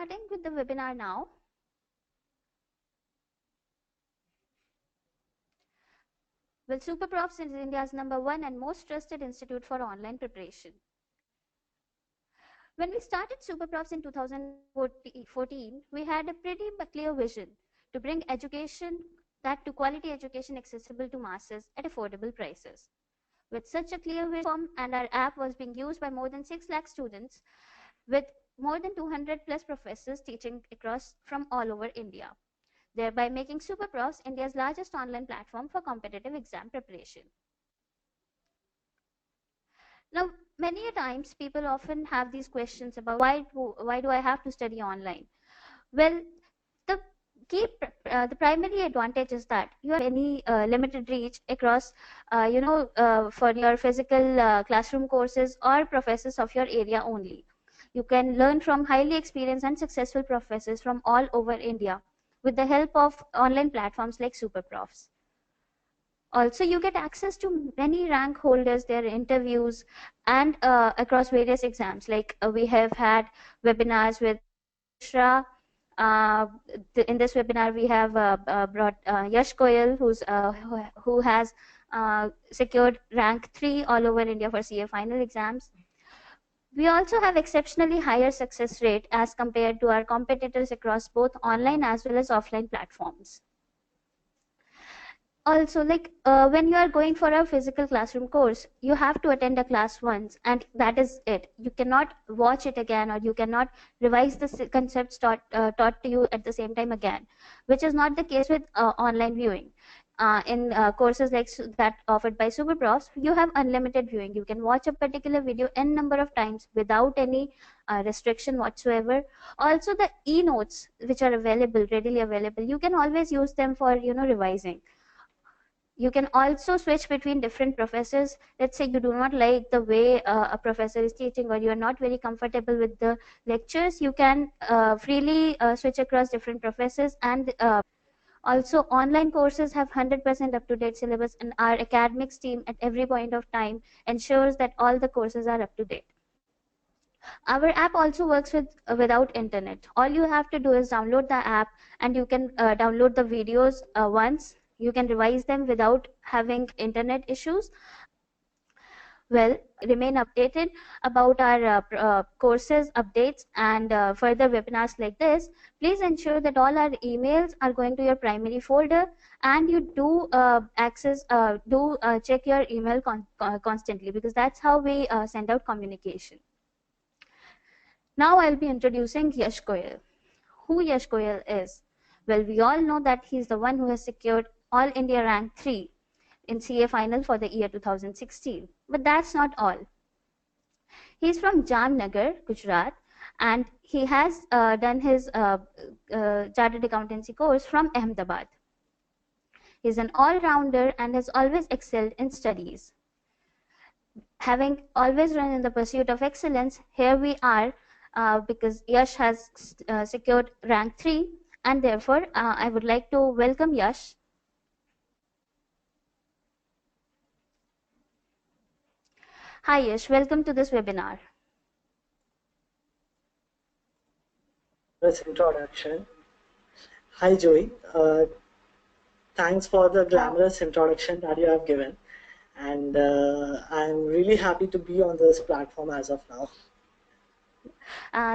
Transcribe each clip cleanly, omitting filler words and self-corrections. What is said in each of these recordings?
starting with the webinar now. Well, SuperProfs is India's #1 and most trusted institute for online preparation. When we started SuperProfs in 2014, we had a pretty clear vision to bring education, that to quality education accessible to masses at affordable prices. With such a clear vision, and our app was being used by more than 6 lakh students, with more than 200 plus professors teaching across from all over India, thereby making SuperProfs India's largest online platform for competitive exam preparation. Now, many a times people often have these questions about why do I have to study online? Well, the primary advantage is that you have any limited reach across, for your physical classroom courses or professors of your area only. You can learn from highly experienced and successful professors from all over India with the help of online platforms like SuperProfs. Also, you get access to many rank holders, their interviews, and across various exams. Like we have had webinars with Shra. In this webinar, we have brought Yash Goyal, who has secured rank 3 all over India for CA final exams. We also have exceptionally higher success rate as compared to our competitors across both online as well as offline platforms. Also, like when you are going for a physical classroom course, you have to attend a class once, and that is it. You cannot watch it again, or you cannot revise the concepts taught to you at the same time again, which is not the case with online viewing. In courses like that offered by SuperProfs, you have unlimited viewing. You can watch a particular video n number of times without any restriction whatsoever. Also, the e-notes which are available, readily available, you can always use them for revising. You can also switch between different professors. Let's say you do not like the way a professor is teaching, or you are not very comfortable with the lectures, you can freely switch across different professors. And also, online courses have 100% up-to-date syllabus, and our academics team at every point of time ensures that all the courses are up-to-date. Our app also works without internet. All you have to do is download the app, and you can download the videos once. You can revise them without having internet issues. Well, remain updated about our courses, updates, and further webinars like this. Please ensure that all our emails are going to your primary folder, and you do check your email constantly, because that's how we send out communication. Now I'll be introducing Yash Goyal. Who Yash Goyal is? Well, we all know that he's the one who has secured All India Rank 3 in CA Final for the year 2016. But that's not all. He's from Jamnagar, Gujarat, and he has done his Chartered Accountancy course from Ahmedabad. He's an all-rounder and has always excelled in studies. Having always run in the pursuit of excellence, here we are because Yash has secured rank 3, and therefore I would like to welcome Yash. Hi Yash, welcome to this webinar. This introduction. Hi Joey, thanks for the glamorous introduction that you have given, and I'm really happy to be on this platform as of now.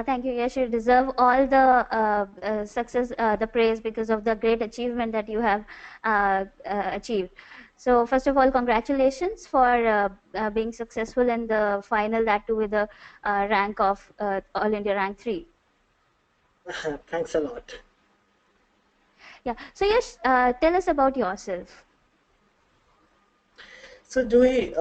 Thank you, Yash. You deserve all the success, the praise, because of the great achievement that you have achieved. So first of all, congratulations for being successful in the final, that too with the rank of All India Rank 3. Thanks a lot. Yeah. So Yash, tell us about yourself. So Joey,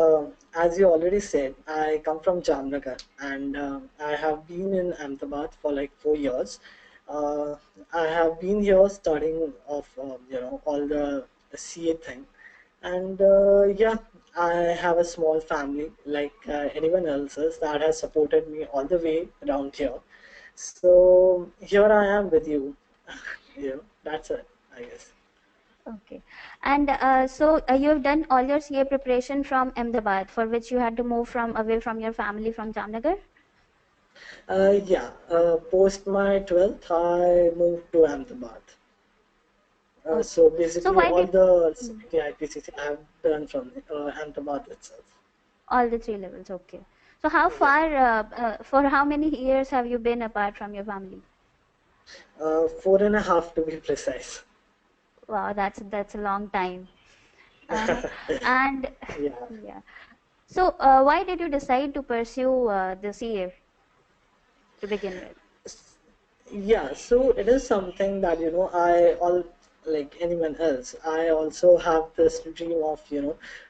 as you already said, I come from Jamnagar, and I have been in Ahmedabad for like 4 years. I have been here studying of all the CA thing, and yeah, I have a small family like anyone else's that has supported me all the way around here. So here I am with you. That's it, I guess. Okay. And so you have done all your CA preparation from Ahmedabad, for which you had to move away from your family from Jamnagar? Yeah, post my 12th, I moved to Ahmedabad. Okay. So So basically, why all did the mm, CPT, IPCC I have done from Ahmedabad itself. all the three levels? Okay. So how Yeah, far, for how many years have you been apart from your family? 4.5 to be precise. Wow, that's a long time. Uh-huh. And Yeah. yeah. So why did you decide to pursue the CA to begin with? Yeah, so it is something that, I all like anyone else. I also have this dream of,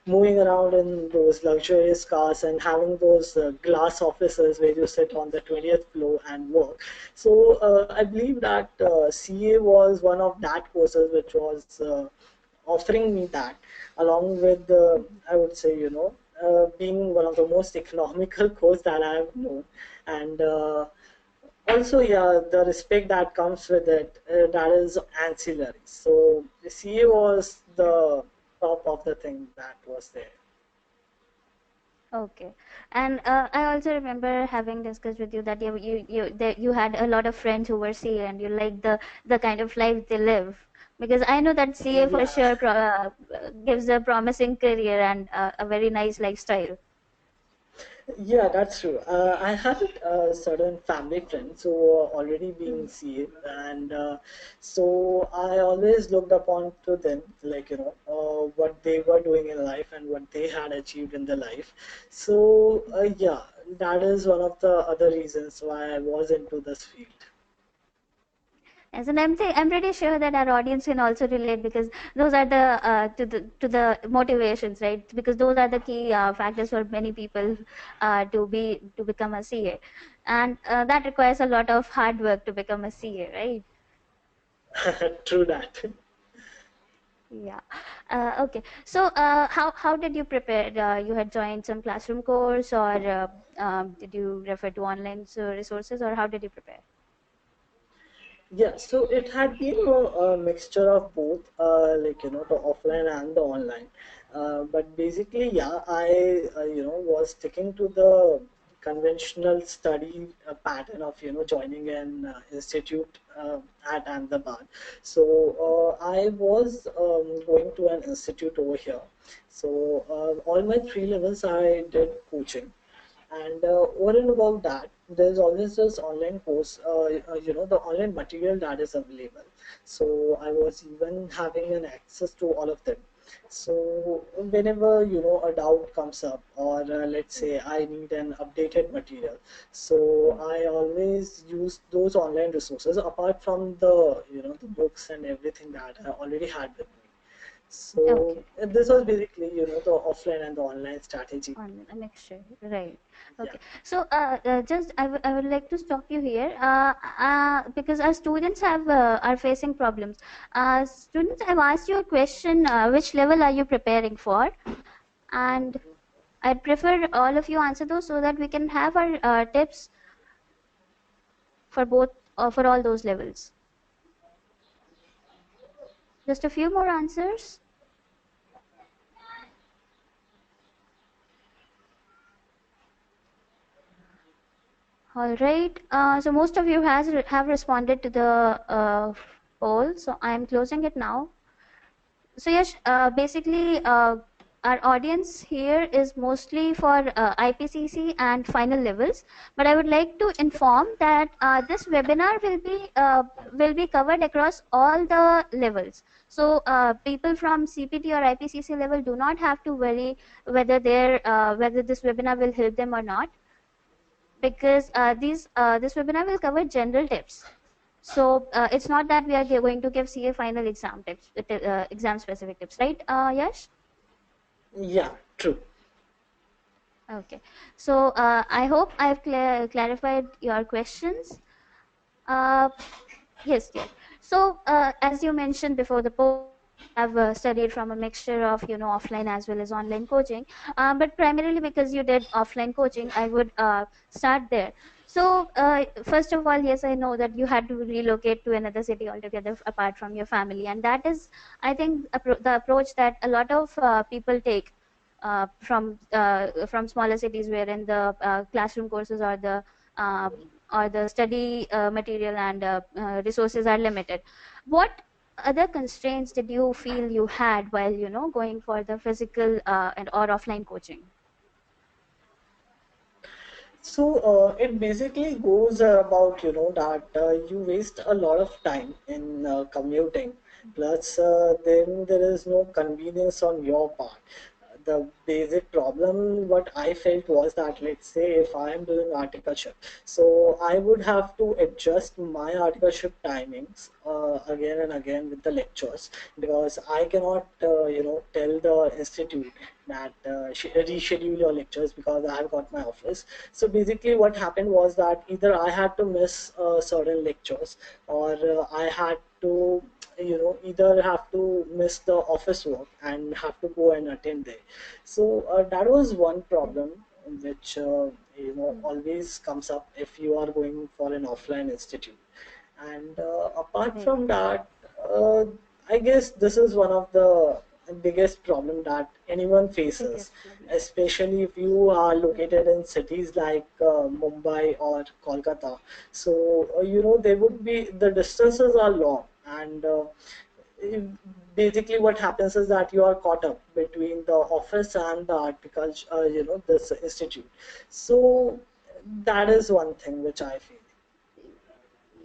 moving around in those luxurious cars and having those glass offices where you sit on the 20th floor and work. So I believe that CA was one of that courses which was offering me that, along with I would say, being one of the most economical course that I have known. And also, yeah, the respect that comes with it, that is ancillary. So the CA was the top of the thing that was there. Okay, and I also remember having discussed with you that you had a lot of friends who were CA and you like the kind of life they live, because I know that CA for Yeah. sure gives a promising career and a very nice lifestyle. Yeah, that's true. I had certain family friends who were already being Mm. CA, and so I always looked upon to them, like, what they were doing in life and what they had achieved in their life. So, yeah, that is one of the other reasons why I was into this field. Yes, and I'm pretty sure that our audience can also relate, because those are the to the motivations, right? Because those are the key factors for many people to become a CA, and that requires a lot of hard work to become a CA, right? True that. Yeah. Okay. So how did you prepare? You had joined some classroom course, or did you refer to online resources, or how did you prepare? Yeah, so it had been a mixture of both, like, the offline and the online. But basically, yeah, I, was sticking to the conventional study pattern of, joining an institute at Ahmedabad. So I was going to an institute over here. So all my three levels, I did coaching. And over and above that, there's always this online course, the online material that is available. So I was even having an access to all of them. So whenever, a doubt comes up, or let's say I need an updated material, so I always use those online resources apart from the, the books and everything that I already had with me. So Okay. this was basically, the offline and the online strategy. On a mixture, right? Yeah. Okay. So just I would like to stop you here, because our students are facing problems. Students, I've asked you a question: which level are you preparing for? And I'd prefer all of you answer those so that we can have our tips for both, for all those levels. Just a few more answers. All right. So most of you have responded to the poll. So I am closing it now. So yes, basically, our audience here is mostly for IPCC and final levels. But I would like to inform that this webinar will be covered across all the levels. So people from CPT or IPCC level do not have to worry whether this webinar will help them or not, because this webinar will cover general tips. So it's not that we are going to give CA final exam tips, exam specific tips, right? Yes. Yeah, true. Okay. So I hope I've clarified your questions. Uh, yes, yes. So as you mentioned before the poll, that you have studied from a mixture of offline as well as online coaching, but primarily because you did offline coaching, I would start there. So first of all, yes, I know that you had to relocate to another city altogether apart from your family, and that is, I think, the approach that a lot of people take from smaller cities, wherein the classroom courses or the or the study material and resources are limited. What other constraints did you feel you had while going for the physical and or offline coaching? So it basically goes about that you waste a lot of time in commuting. Plus, then there is no convenience on your part. The basic problem what I felt was that, let's say if I am doing articleship, so I would have to adjust my articleship timings again and again with the lectures, because I cannot tell the institute that reschedule your lectures because I have got my office. So basically what happened was that either I had to miss certain lectures, or I had to either have to miss the office work and have to go and attend there. So that was one problem which always comes up if you are going for an offline institute. And apart Right. from that, uh, I guess this is one of the biggest problem that anyone faces, Biggest problem. especially if you are located in cities like Mumbai or Kolkata. So there would be, the distances are long, and basically what happens is that you are caught up between the office and the article, this institute. So that is one thing which I feel.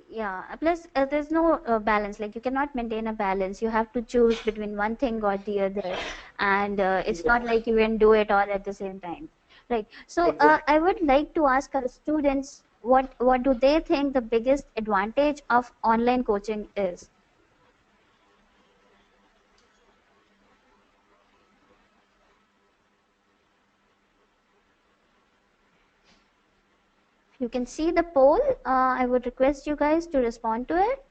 Yeah, plus there's no balance, like you cannot maintain a balance, you have to choose between one thing or the other, and it's Yeah, not like you can do it all at the same time, right? So exactly. I would like to ask our students, what do they think the biggest advantage of online coaching is? You can see the poll. I would request you guys to respond to it.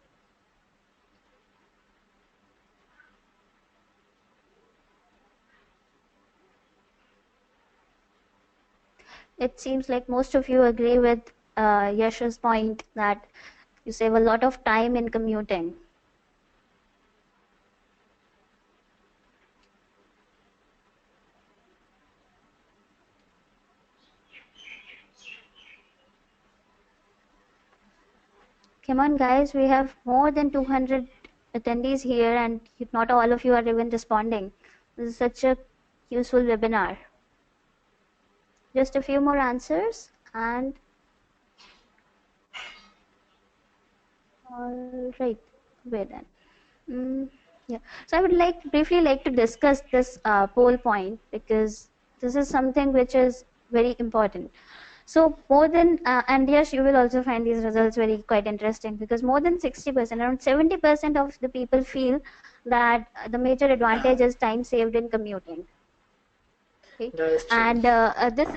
It seems like most of you agree with Yash's point that you save a lot of time in commuting. Come on, guys, we have more than 200 attendees here, and not all of you are even responding. This is such a useful webinar. Just a few more answers, and all right, we're done. Mm, yeah. So I would briefly like to discuss this poll point, because this is something which is very important. So more than and yes, you will also find these results very quite interesting, because more than 60%, around 70% of the people feel that the major Yeah, advantage is time saved in commuting. Okay. that is true. And this,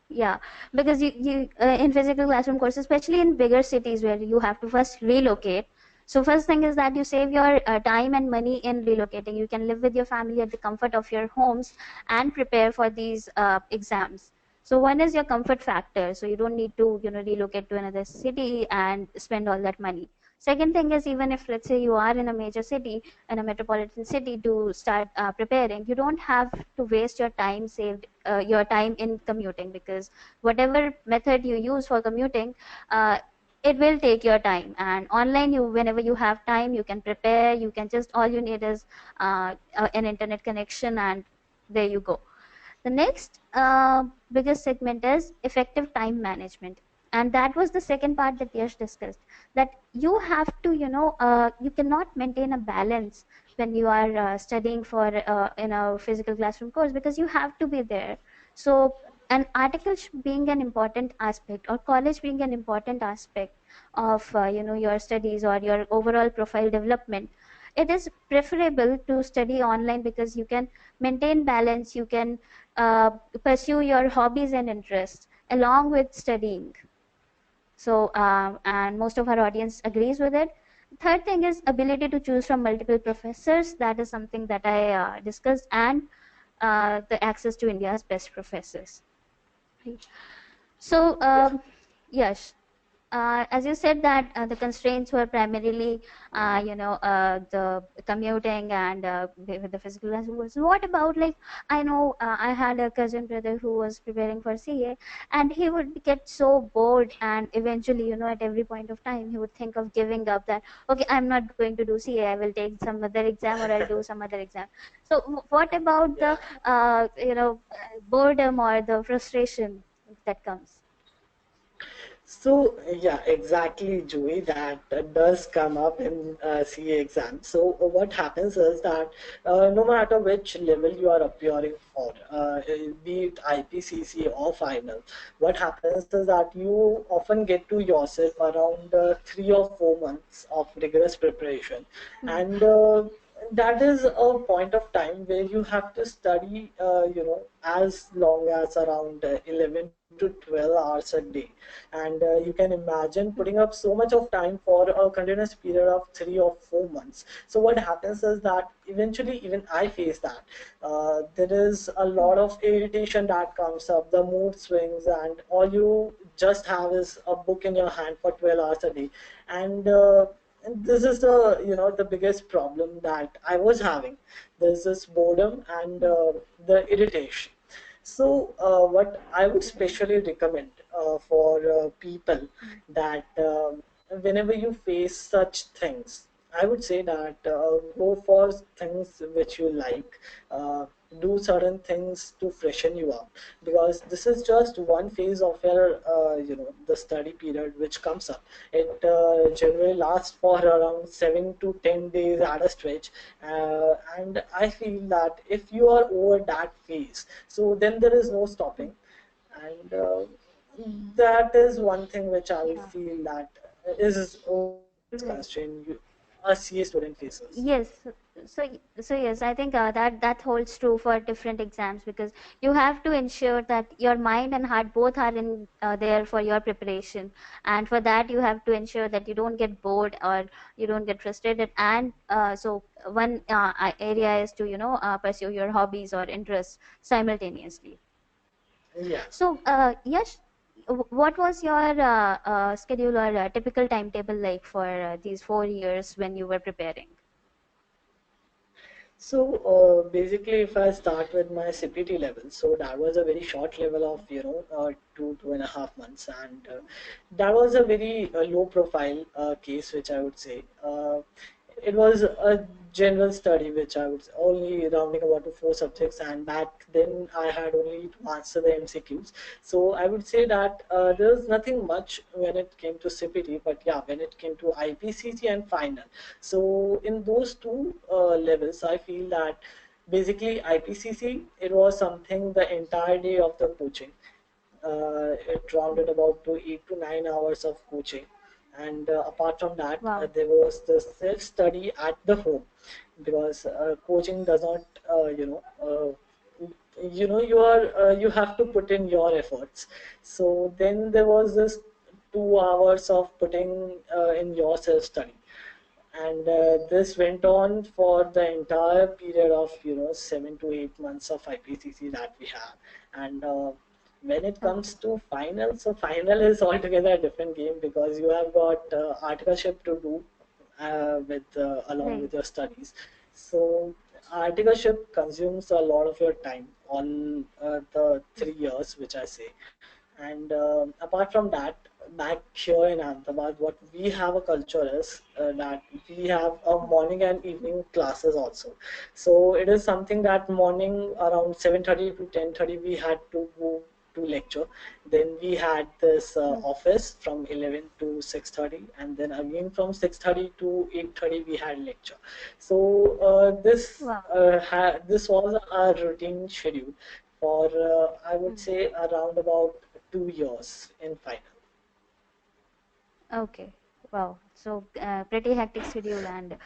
yeah, because you in physical classroom courses, especially in bigger cities where you have to first relocate. So first thing is that you save your time and money in relocating. You can live with your family at the comfort of your homes and prepare for these exams. So one is your comfort factor, so you don't need to relocate to another city and spend all that money. Second thing is, even if let's say you are in a major city, in a metropolitan city, to start preparing, you don't have to waste your time in commuting, because whatever method you use for commuting, it will take your time. And online, you whenever you have time, you can prepare. You can just, all you need is an internet connection, and there you go. The next biggest segment is effective time management. And that was the second part that Yash discussed. That you have to, you cannot maintain a balance when you are studying for in a physical classroom course, because you have to be there. So, an article being an important aspect, or college being an important aspect of your studies or your overall profile development, it is preferable to study online, because you can maintain balance. You can uh, pursue your hobbies and interests along with studying. So and most of our audience agrees with it. Third thing is ability to choose from multiple professors. That is something that I discussed. And the access to India's best professors. Right. So Yeah. yes, as you said that the constraints were primarily, the commuting and with the physical rules. What about, like, I know I had a cousin brother who was preparing for CA, and he would get so bored, and eventually, at every point of time, he would think of giving up. That, okay, I'm not going to do CA. I will take some other exam, or I'll do some other exam. So, what about the Yeah. boredom or the frustration that comes? So yeah, exactly, Joey. That does come up in CA exams. So what happens is that no matter which level you are appearing for, be it IPCC or final, what happens is that you often get to yourself around 3 or 4 months of rigorous preparation, Hmm. and that is a point of time where you have to study, as long as around 11 to 12 hours a day. And you can imagine putting up so much of time for a continuous period of 3 or 4 months. So what happens is that eventually even I face that. There is a lot of irritation that comes up, the mood swings, and all you just have is a book in your hand for 12 hours a day. And this is the biggest problem that I was having. There's this boredom and Hmm. the irritation. So, what I would specially recommend for people Hmm. that whenever you face such things, I would say that go for things which you like. Uh, do certain things to freshen you up, because this is just one phase of your the study period which comes up. It generally lasts for around 7 to 10 days at a stretch, and I feel that if you are over that phase, so then there is no stopping. And that is one thing which I would Yeah. feel that is one of the biggest Right. constraint a CA student faces. Yes. So yes, I think that holds true for different exams, because you have to ensure that your mind and heart both are in there for your preparation, and for that you have to ensure that you don't get bored or you don't get frustrated. And so one area is to pursue your hobbies or interests simultaneously. Yeah. So, Yash, what was your schedule or typical timetable like for these 4 years when you were preparing? So basically, if I start with my CPT level, so that was a very short level of 2.5 months, and that was a very low profile case, which I would say. It was a general study, which I was only rounding about to 4 subjects, and back then I had only to answer the MCQs. So I would say that there was nothing much when it came to CPT, but yeah, when it came to IPCC and final. So in those two levels, I feel that basically IPCC, it was something the entire day of the coaching. It rounded about to 8 to 9 hours of coaching, and apart from that, Wow. there was the self study at the home, because coaching does not, you have to put in your efforts. So then there was this 2 hours of putting in your self study, and this went on for the entire period of 7 to 8 months of IPCC that we have. And when it comes Okay. to final, so final is altogether a different game, because you have got articleship to do with along Right. with your studies. So articleship consumes a lot of your time, all the 3 years which I say. And apart from that, back here in Ahmedabad, what we have a culture is that we have a morning and evening classes also. So it is something that morning around 7:30 to 10:30 we had to go to lecture. Then we had this office from 11 to 6:30, and then again from 6:30 to 8:30 we had lecture. So Wow. this was our routine schedule for I would Hmm. say around about 2 years in final. Okay. Wow. So, pretty hectic schedule, and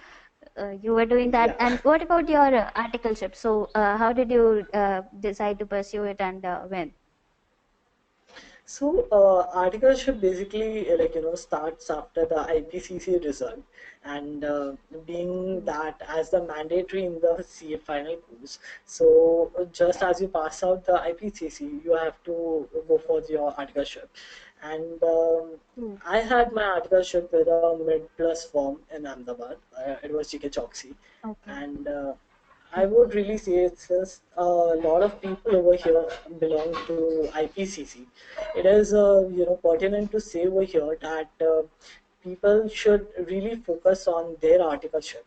you were doing that. Yeah. And what about your articleship? So, how did you decide to pursue it, and when? So articleship basically starts after the IPCC result, and being Hmm. that as the mandatory in the CA final course. So just as you pass out the IPCC, you have to go for your articleship, And Hmm. I had my articleship with a mid plus firm in Ahmedabad. It was GK Choksi, Okay. and I Hmm. would really say it's just a lot of people over here belong to IPCC. It is pertinent to say over here that people should really focus on their articleship,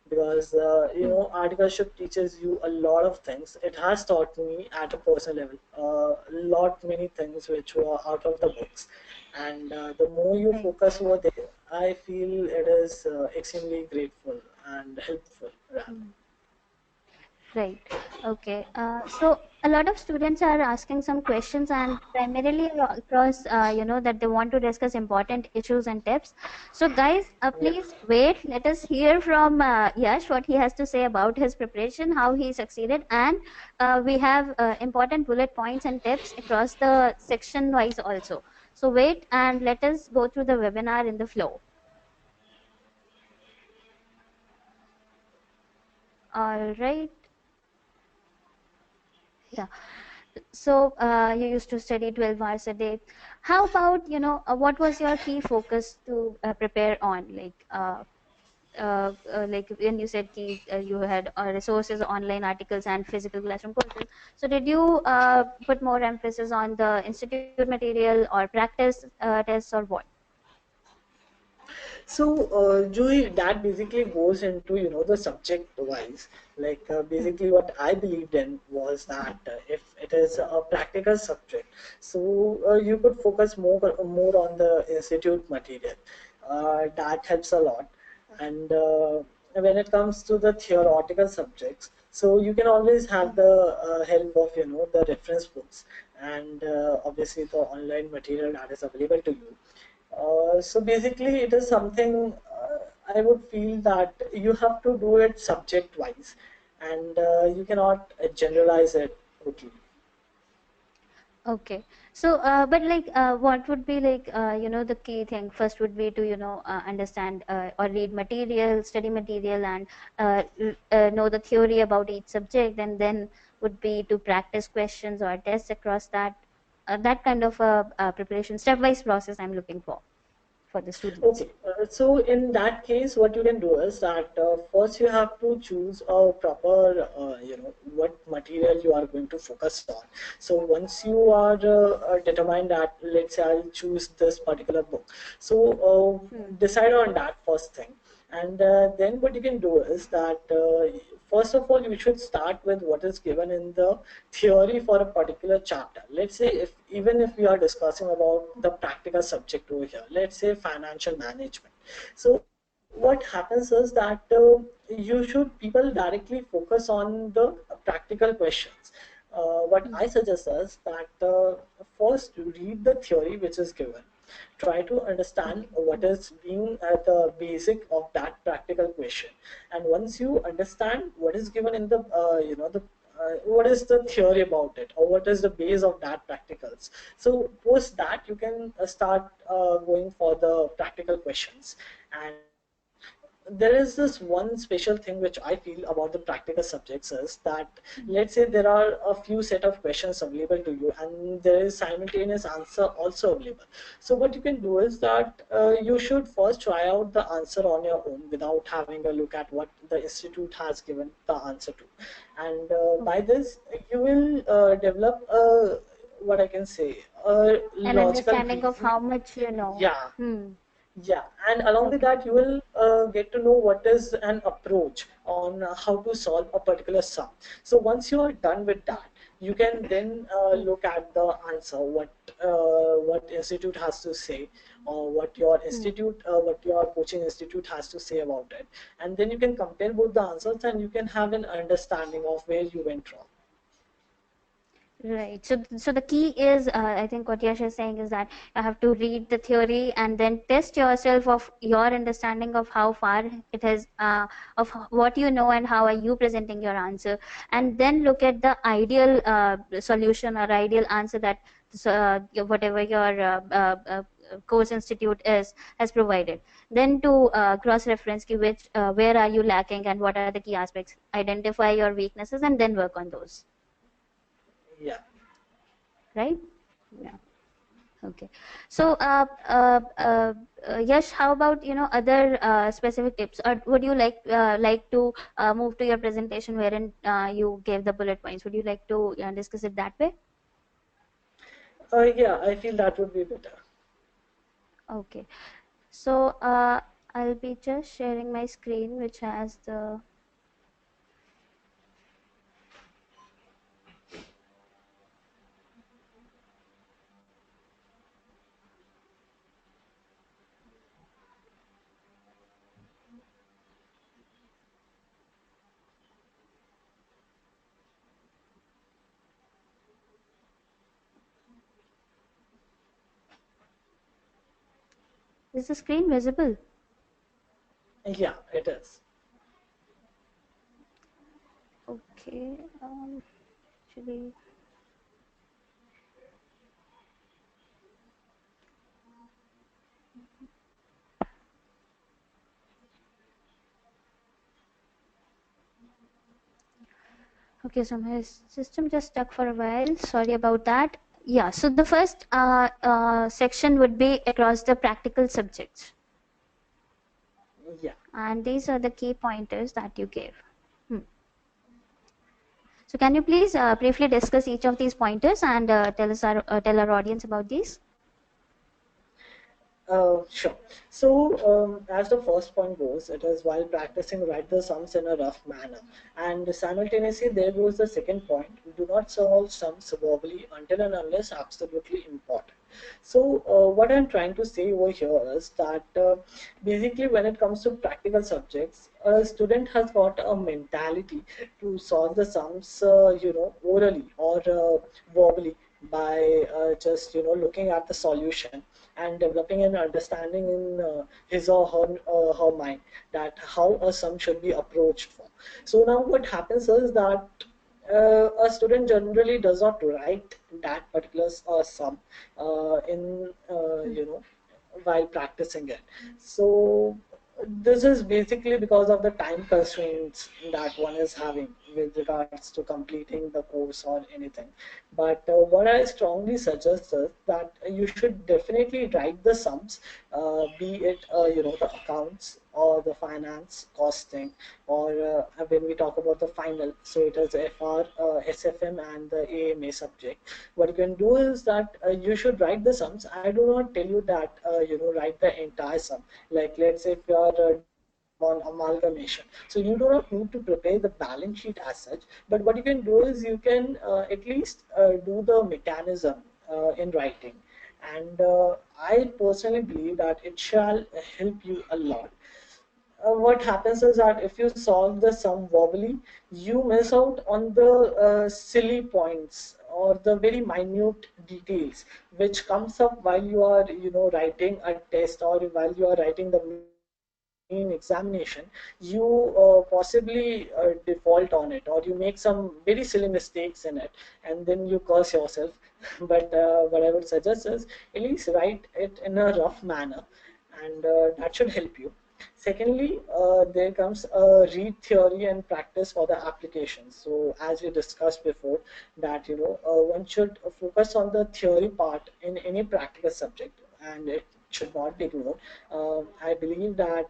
because Hmm. articleship teaches you a lot of things. It has taught me at a personal level a lot many things which were out of the books, and the more you Right. focus over there, I feel it is extremely grateful and helpful rather. Hmm. Right. Okay. So a lot of students are asking some questions, and primarily across, that they want to discuss important issues and tips. So, guys, Yeah. please wait. Let us hear from Yash what he has to say about his preparation, how he succeeded, and we have important bullet points and tips across the section wise also. So, wait and let us go through the webinar in the flow. All right. Yeah. So you used to study 12 hours a day. How about, what was your key focus to prepare on? Like when you said key, you had resources, online articles, and physical classroom courses. So did you put more emphasis on the institute material or practice tests or what? So, Joey, that basically goes into the subject wise. Like Hmm. basically, what I believed in was that if it is a practical subject, so you could focus more on the institute material. That helps a lot. And when it comes to the theoretical subjects, so you can always have the help of the reference books, and obviously the online material that is available to you. So basically, it is something I would feel that you have to do it subject wise, and you cannot generalize it totally. Okay. So, but like, what would be like, the key thing? First would be to, understand or read material, study material, and know the theory about each subject, and then would be to practice questions or tests across that. That kind of preparation, stepwise process I'm looking for the students. Okay, so in that case, what you can do is that first you have to choose a proper, what material you are going to focus on. So once you are determined that, let's say I'll choose this particular book. So Hmm. decide on that first thing. And then what you can do is that first of all, you should start with what is given in the theory for a particular chapter. Let's say if even if we are discussing about the practical subject over here, let's say financial management. So what happens is that you should people directly focus on the practical questions. What Hmm. I suggest is that first read the theory which is given, try to understand Okay. what is being at the basic of that practical question, and once you understand what is given in the the what is the theory about it, or what is the base of that practicals. So post that you can start going for the practical questions. And there is this one special thing which I feel about the practical subjects is that, Hmm. let's say there are a few set of questions available to you and there is simultaneous answer also available. So what you can do is that you should first try out the answer on your own without having a look at what the institute has given the answer to. And by Okay. this you will develop what I can say a An logical understanding of reasoning. how much you know. Yeah, Hmm. yeah, and along with Okay. that, you will get to know what is an approach on how to solve a particular sum. So once you are done with that, you can then Hmm. look at the answer, what institute has to say, or Hmm. what your coaching institute has to say about it, and then you can compare both the answers, and you can have an understanding of where you went wrong. Right. So the key is, I think what Yash is saying is that you have to read the theory and then test yourself of your understanding of how far it has, of what you know and how are you presenting your answer, and then look at the ideal solution or ideal answer that whatever your course institute is has provided. Then to cross-reference ki which where are you lacking and what are the key aspects. Identify your weaknesses and then work on those. Yeah. Right? Yeah. Okay. So, Yash, how about other specific tips, or would you like to move to your presentation wherein you gave the bullet points? Would you like to discuss it that way? Yeah, I feel that would be better. Okay. So, I'll be just sharing my screen, which has the. Is the screen visible? Yeah, it is. Okay. Actually. Okay, so my system just stuck for a while. Sorry about that. Yeah, so the first section would be across the practical subjects. Yeah. And these are the key pointers that you gave. Hmm. So can you please briefly discuss each of these pointers and tell our audience about these? Sure. So, as the first point goes, it is while practicing write the sums in a rough manner. And simultaneously, there goes the second point: do not solve sums verbally until and unless absolutely important. So, what I'm trying to say over here is that basically, when it comes to practical subjects, a student has got a mentality to solve the sums, orally or verbally by just looking at the solution and developing an understanding in his or her mind that how a sum should be approached for. So now what happens is that a student generally does not write that particular sum in while practicing it. So this is basically because of the time constraints that one is having with regards to completing the course or anything. But what I strongly suggest is that you should definitely write the sums, be it the accounts or the finance costing, or when we talk about the final, so it is FR, SFM, and the AMA subject. What you can do is that you should write the sums. I do not tell you that write the entire sum. Like let's say if you are doing on amalgamation, so you do not need to prepare the balance sheet as such, but what you can do is you can at least do the mechanism in writing. And I personally believe that it shall help you a lot. What happens is that if you solve the sum verbally, you miss out on the silly points or the very minute details which comes up while you are writing a test, or while you are writing the main examination. You possibly default on it, or you make some very silly mistakes in it, and then you curse yourself. But what I would suggest is at least write it in a rough manner, and that should help you. Secondly, there comes read theory and practice for the application. So as we discussed before, that one should focus on the theory part in any practical subject, and it should not be ignored. I believe that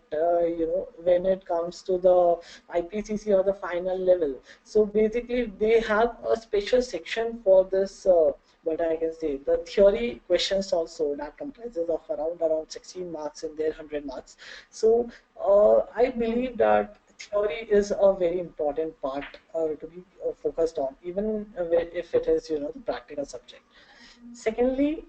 when it comes to the IPCC or the final level, so basically they have a special section for this. What I can say, the theory questions also, that comprises of around 16 marks in their 100 marks. So I Hmm. believe that theory is a very important part to be focused on, even if it is the practical subject. Secondly,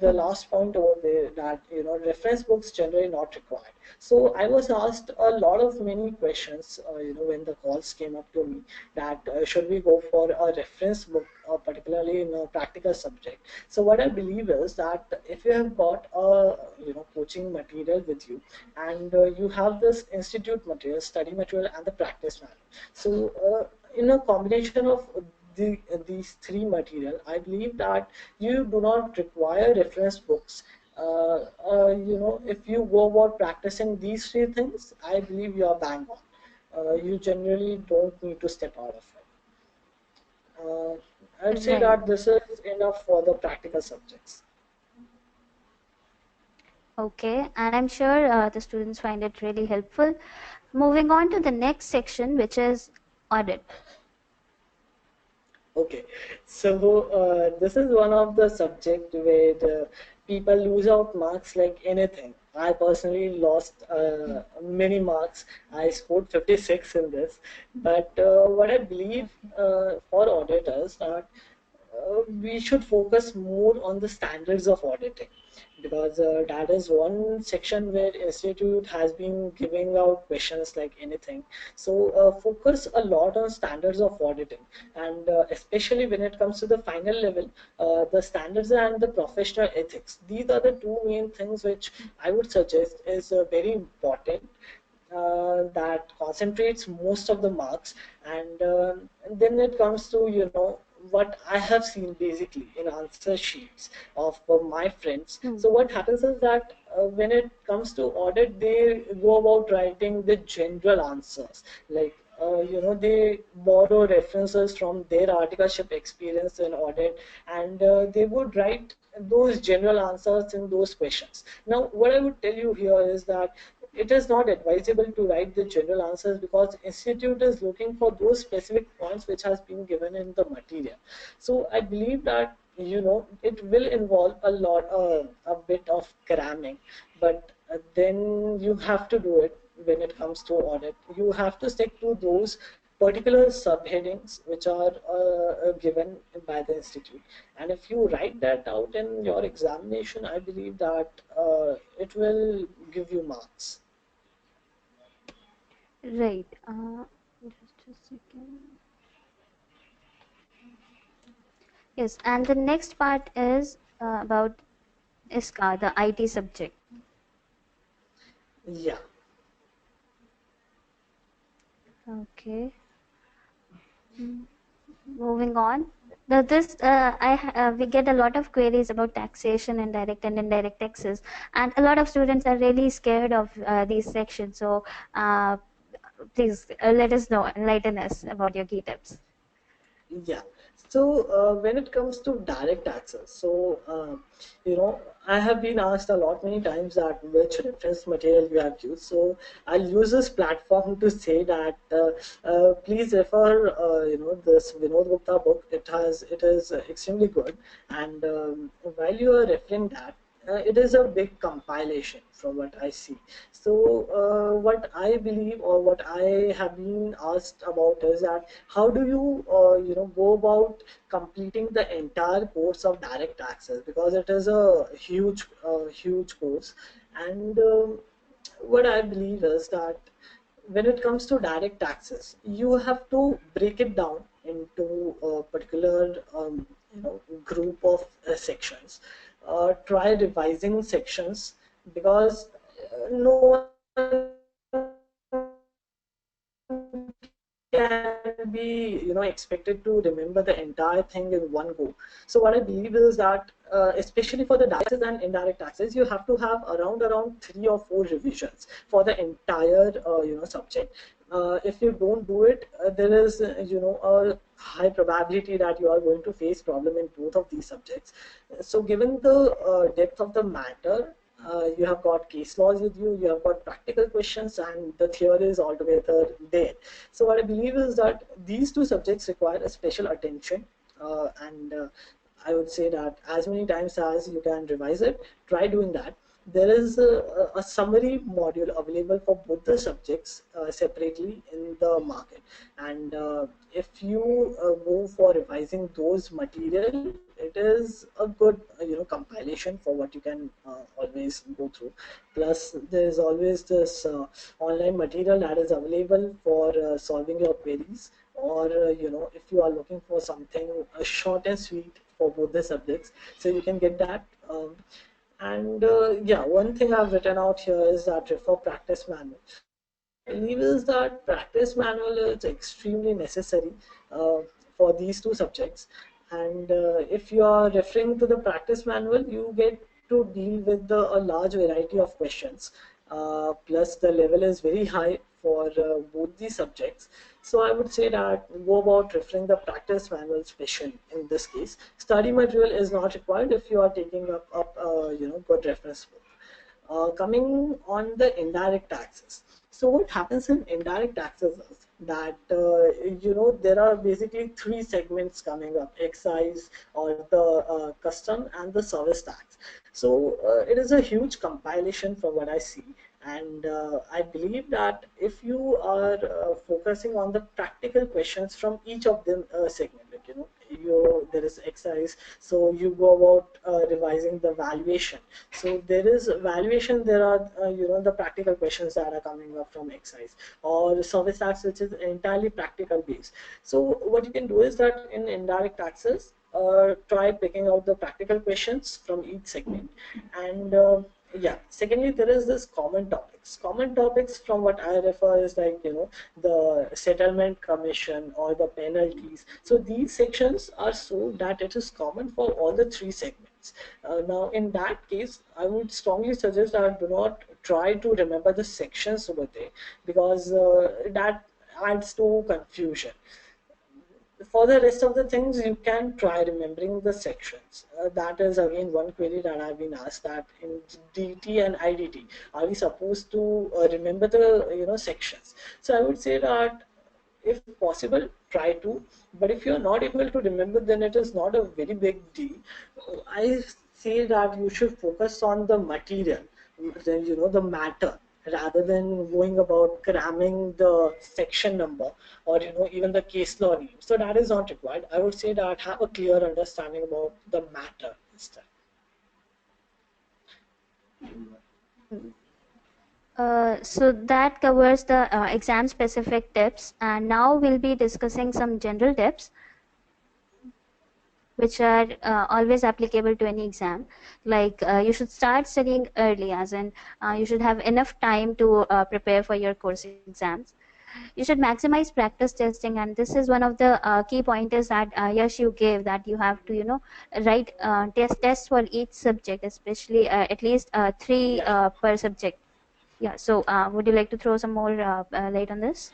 the Hmm. last point over there, that reference books generally not required. So I was asked a lot of many questions when the calls came up to me, that should we go for a reference book, particularly in a practical subject. So what I believe is that if you have got a coaching material with you, and you have this institute material, study material, and the practice manual, so in a combination of these three material, I believe that you do not require reference books. If you go about practicing these three things, I believe you are bang on. You generally don't need to step out of it. I'd say Right. that this is enough for the practical subjects. Okay, and I'm sure the students find it really helpful. Moving on to the next section, which is audit. Okay, so this is one of the subject where the people lose out marks like anything. I personally lost many marks. I scored 56 in this, but what I believe for auditors that we should focus more on the standards of auditing, because that is one section where institute has been giving out questions like anything. So focus a lot on standards of auditing, and especially when it comes to the final level, the standards and the professional ethics, these are the two main things which I would suggest is very important, that concentrates most of the marks. And then it comes to, what I have seen basically in answer sheets of my friends. Hmm. So what happens is that when it comes to audit, they go about writing the general answers, like they borrow references from their articleship experience in audit, and they would write those general answers in those questions. Now what I would tell you here is that it is not advisable to write the general answers, because institute is looking for those specific points which has been given in the material. So I believe that it will involve a bit of cramming, but then you have to do it. When it comes to audit, you have to stick to those particular subheadings which are given by the institute, and if you write that out in your examination, I believe that it will give you marks. Right. Just a second. Yes, and the next part is about ISCA, the IT subject. Yeah, Okay. Mm. Moving on. This we get a lot of queries about taxation and direct and indirect taxes, and a lot of students are really scared of these sections. So, uh, please let us know, enlighten us about your key tips. yeah. So when it comes to direct access, so I have been asked a lot many times that which reference material you have used. So I'll use this platform to say that please refer this Vinod Gupta book. It is extremely good, and while you are referring that, it is a big compilation from what I see. So what I believe, or what I have been asked about, is that how do you go about completing the entire course of direct access, because it is a huge course. And what I believe is that when it comes to direct taxes, you have to break it down into a particular group of sections. Try revising sections, because no one can be expected to remember the entire thing in one go. So what I believe is that especially for the direct taxes and indirect taxes, you have to have around 3 or 4 revisions for the entire subject. If you don't do it, there is a high probability that you are going to face problem in both of these subjects. So given the depth of the matter, you have got case laws with you, you have got practical questions, and the theory is altogether there. So what I believe is that these two subjects require a special attention, and I would say that as many times as you can revise it, try doing that. There is a summary module available for both the subjects separately in the market, and if you go for revising those material, it is a good compilation for what you can always go through. Plus there is always this online material that is available for solving your queries, or if you are looking for something short and sweet for both the subjects, so you can get that. And yeah, one thing I've written out here is that refer practice manual. So what I believe is that practice manual is extremely necessary for these two subjects. And if you are referring to the practice manual, you get to deal with a large variety of questions. Plus the level is very high for both these subjects. So I would say that go about referring the practice manual, especially in this case. Study material is not required if you are taking up good reference book. Coming on the indirect taxes. So what happens in indirect taxes is that there are basically three segments coming up: excise, or the custom, and the service tax. So it is a huge compilation from what I see, and I believe that if you are focusing on the practical questions from each of them segment, like there is excise, so you go about revising the valuation. So there is valuation, there are the practical questions that are coming up from excise, or service tax, which is entirely practical based. So what you can do is that in indirect taxes, try picking out the practical questions from each segment. And yeah, secondly, there is this common topics from what I refer is like the settlement commission or the penalties. So these sections are so that it is common for all the three segments. Now in that case, I would strongly suggest that do not try to remember the sections over there, because that adds to confusion. For the rest of the things, you can try remembering the sections. That is again one query that I've been asked, that in DT and IDT, are we supposed to remember the sections? So I would say that if possible, try to. But if you're not able to remember, then it is not a very big deal. I say that you should focus on the material, then the matter, rather than going about cramming the section number, or even the case law name. So that is not required. I would say that have a clear understanding about the matter instead. So that covers the exam specific tips, and now we'll be discussing some general tips which are always applicable to any exam. Like you should start studying early, as in you should have enough time to prepare for your course exams. You should maximize practice testing, and this is one of the key pointers that Yash you gave, that you have to write tests for each subject, especially at least three Yeah. per subject. Yeah, so would you like to throw some more light on this?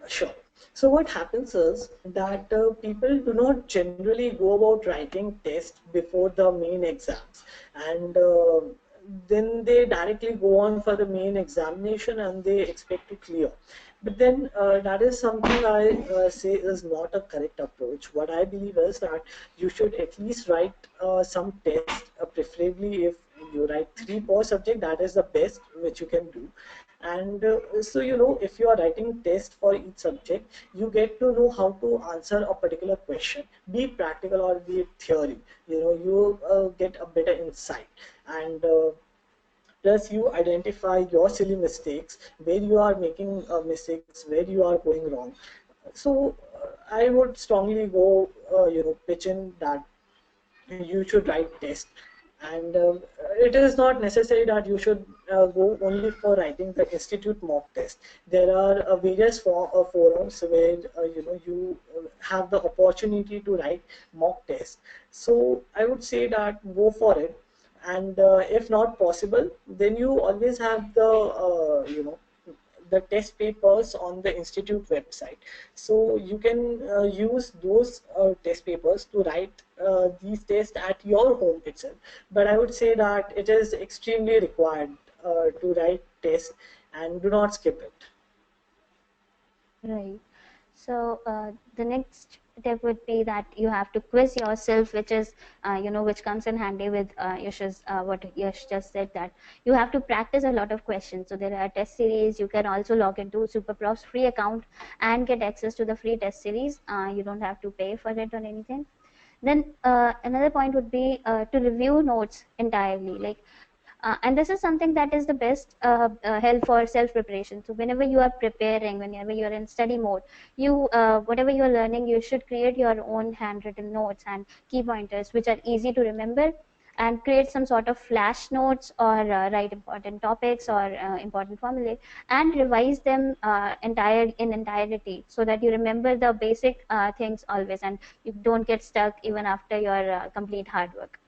Sure. So what happens is that people do not generally go about writing tests before the main exams, and then they directly go on for the main examination and they expect to clear. But then that is something I say is not a correct approach. What I believe is that you should at least write some tests, preferably if you write three per subject, that is the best which you can do. And so if you are writing test for each subject, you get to know how to answer a particular question, be it practical or be it theory. You get a better insight. And plus you identify your silly mistakes, where you are making mistakes, where you are going wrong. So I would strongly go pitch in that you should write tests. And it is not necessary that you should go only for writing the institute mock test. There are various forums where you have the opportunity to write mock tests. So I would say that go for it. And if not possible, then you always have the test papers on the institute website. So you can use those test papers to write these tests at your home itself. But I would say that it is extremely required to write tests, and do not skip it. Right. So the next tip would be that you have to quiz yourself, which is, which comes in handy with Yash's, what Yash just said, that you have to practice a lot of questions. So there are test series. You can also log into SuperProfs free account and get access to the free test series. You don't have to pay for it or anything. Then another point would be to review notes entirely. Like and this is something that is the best help for self preparation. So whenever you are preparing, whenever you are in study mode, you whatever you are learning, you should create your own handwritten notes and key pointers which are easy to remember, and create some sort of flash notes, or write important topics or important formulae, and revise them entirety, so that you remember the basic things always, and you don't get stuck even after your complete hard work.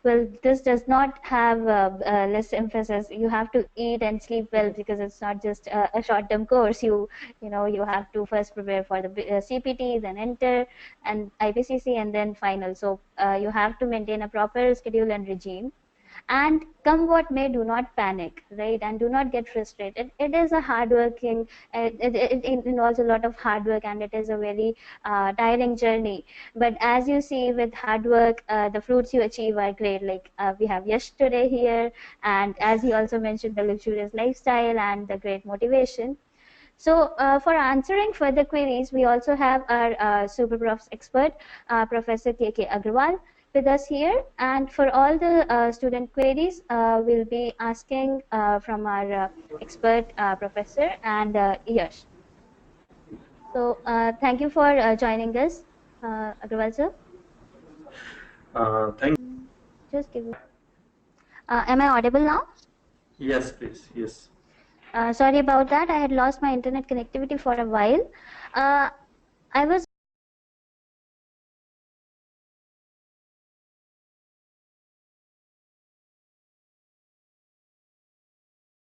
Well, this does not have less emphasis. You have to eat and sleep well, because it's not just a short-term course. You have to first prepare for the CPT, then enter, and IPCC, and then final. So you have to maintain a proper schedule and regime. And come what may, do not panic, right? And do not get frustrated. It is a hardworking, it involves a lot of hard work, and it is a very tiring journey. But as you see, with hard work, the fruits you achieve are great. Like we have Yash today here, and as he also mentioned, the luxurious lifestyle and the great motivation. So for answering further queries, we also have our SuperProfs expert, Professor K.K. Agrawal, with us here. And for all the student queries, we'll be asking from our expert professor and Yash. So thank you for joining us, Agrawal sir. Thank. Just give me. Am I audible now? Yes, please. Yes. Sorry about that. I had lost my internet connectivity for a while. I was